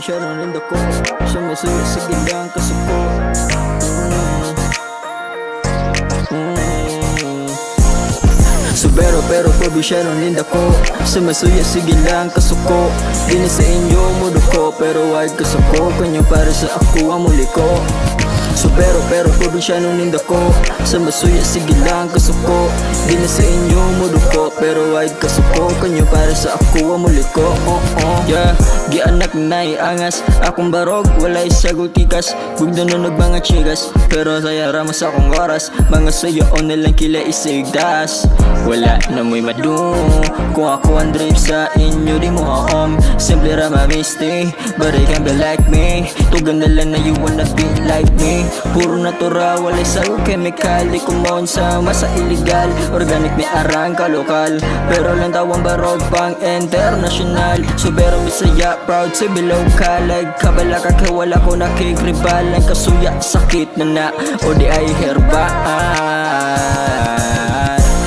probinsyano rin ako. Sumasuyo, sige lang kasuko. Subero pero probinsyano rin ako. Sumasuyo, sige lang kasuko. Di na sa inyo mudo ko, pero wag kasuko. Kanyo para sa ako ang muli ko. Subero pero probinsyano rin ako. Sumasuyo, sige lang kasuko. Di na sa inyo mudo ko, pero wag kasuko. Kanyo para sa ako ang muli ko. Yeah, gianak na iangas. Akong barog, walay sagot kikas. Gugdo na mga chigas, pero saya ramas akong oras. Mga sayo o nalang kila isigdas. Wala na mo'y madu. Kung ako ang drip sa inyo, di mo haom. Simple rama mistake, but it can be like me. Tugan na lang na you wanna be like me. Puro natural, walay sayo chemical. Di kumon sa masa illegal. Organic may arang kalokal, pero lang tawang barog pang international. Subero misaya, proud to be local. Like kabala ka kaya wala ko nakikribal. Ang kasuya, sakit na na, o di ay herbal.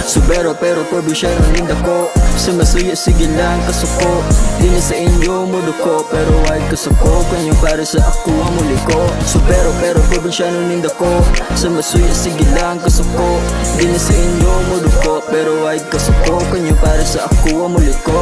Subero pero probinsyano rin ako. Sumasuyo, sige lang kasuko. Di na sa inyo mudo ko, pero wag kasuko. Kanyo para sa ako ang muli ko. Subero pero probinsyano rin ako. Sumasuyo, sige lang kasuko. Di na sa inyo mudo ko, pero wag kasuko. Kanyo para sa ako ang muli ko.